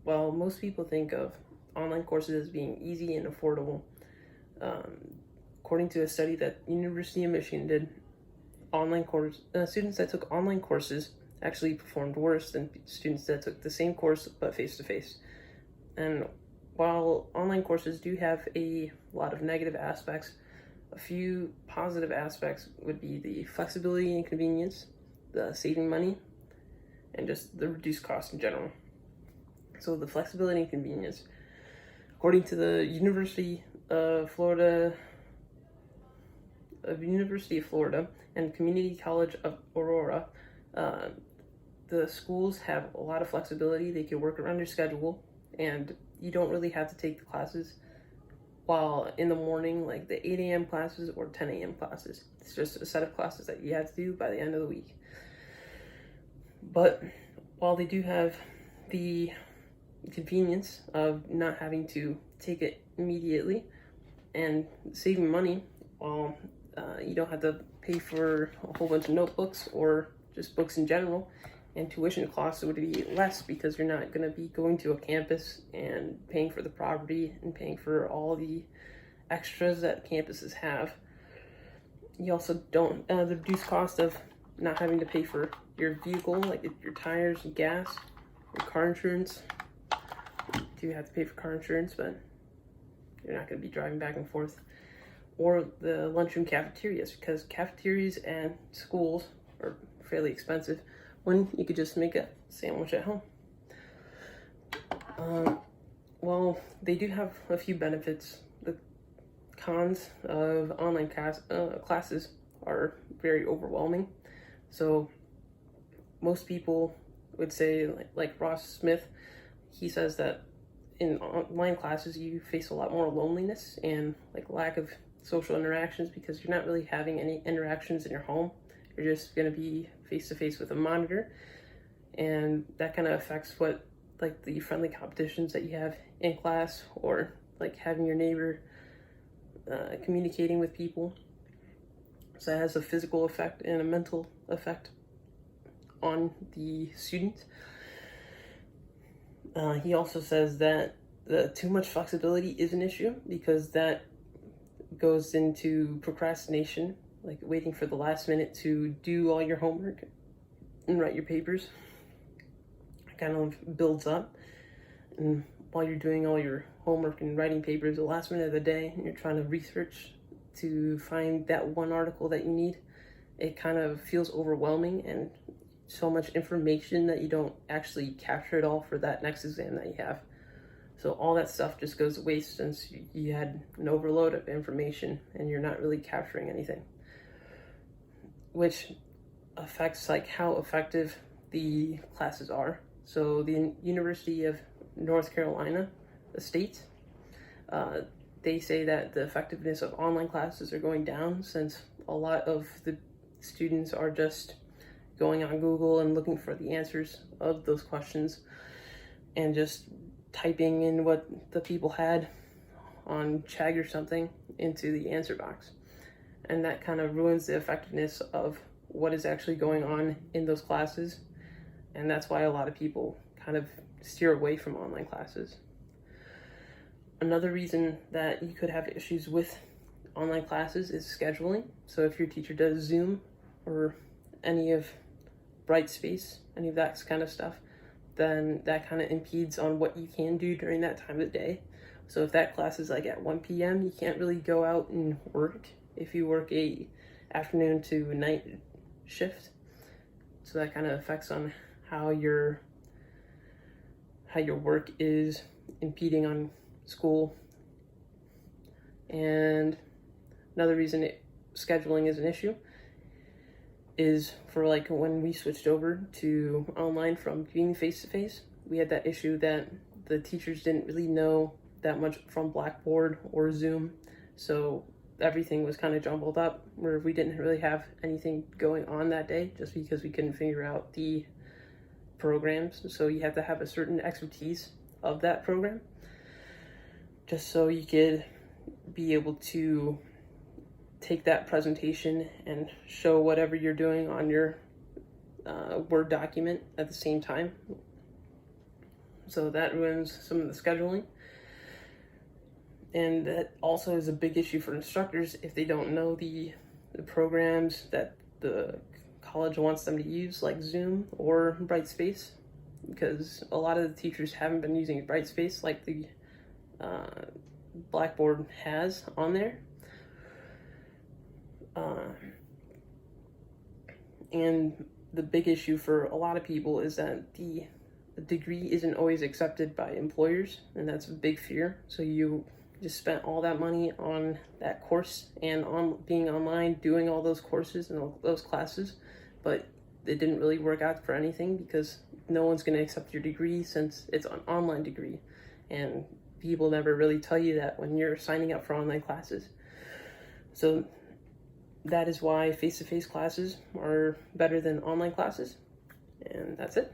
While most people think of online courses as being easy and affordable, um, according to a study that University of Michigan did, students that took online courses actually performed worse than students that took the same course but face to face. And while online courses do have a lot of negative aspects, a few positive aspects would be the flexibility and convenience, the saving money, and just the reduced cost in general. So the flexibility and convenience. According to the University of Florida and Community College of Aurora, uh, the schools have a lot of flexibility. They can work around your schedule, and you don't really have to take the classes while in the morning, like the 8 a.m. classes or 10 a.m. classes. It's just a set of classes that you have to do by the end of the week. But while they do have the convenience of not having to take it immediately and saving money, while you don't have to pay for a whole bunch of notebooks or just books in general, and tuition costs would be less because you're not going to be going to a campus and paying for the property and paying for all the extras that campuses have. You also don't the reduced cost of not having to pay for your vehicle, like your tires and gas, your car insurance. You do have to pay for car insurance, but you're not going to be driving back and forth. Or the lunchroom cafeterias, because cafeterias and schools are fairly expensive when you could just make a sandwich at home. Well, they do have a few benefits. The cons of online classes are very overwhelming. So most people would say, like Ross Smith, he says that in online classes you face a lot more loneliness and like lack of social interactions because you're not really having any interactions in your home. You're just going to be face to face with a monitor, and that kind of affects what like the friendly competitions that you have in class, or like having your neighbor communicating with people. So that has a physical effect and a mental effect on the student. He also says that the too much flexibility is an issue because that goes into procrastination, like waiting for the last minute to do all your homework and write your papers. It kind of builds up, and while you're doing all your homework and writing papers, the last minute of the day, and you're trying to research to find that one article that you need, it kind of feels overwhelming and so much information that you don't actually capture it all for that next exam that you have. So all that stuff just goes to waste since you had an overload of information and you're not really capturing anything, which affects like how effective the classes are. So the University of North Carolina, the state, they say that the effectiveness of online classes are going down since a lot of the students are just going on Google and looking for the answers of those questions and just typing in what the people had on Chegg or something into the answer box. And that kind of ruins the effectiveness of what is actually going on in those classes. And that's why a lot of people kind of steer away from online classes. Another reason that you could have issues with online classes is scheduling. So if your teacher does Zoom or any of Brightspace, any of that kind of stuff, then that kind of impedes on what you can do during that time of the day. So if that class is like at 1 p.m., you can't really go out and work if you work a afternoon to night shift. So that kind of affects on how your work is impeding on school. And another reason scheduling is an issue is for like when we switched over to online from being face-to-face, we had that issue that the teachers didn't really know that much from Blackboard or Zoom, so everything was kind of jumbled up where we didn't really have anything going on that day just because we couldn't figure out the programs. So you have to have a certain expertise of that program just so you could be able to take that presentation and show whatever you're doing on your Word document at the same time. So that ruins some of the scheduling. And that also is a big issue for instructors if they don't know the programs that the college wants them to use, like Zoom or Brightspace, because a lot of the teachers haven't been using Brightspace like the Blackboard has on there. And the big issue for a lot of people is that the degree isn't always accepted by employers, and that's a big fear. So you just spent all that money on that course and on being online, doing all those courses and all those classes, but it didn't really work out for anything because no one's going to accept your degree since it's an online degree. And people never really tell you that when you're signing up for online classes. So that is why face-to-face classes are better than online classes. And that's it.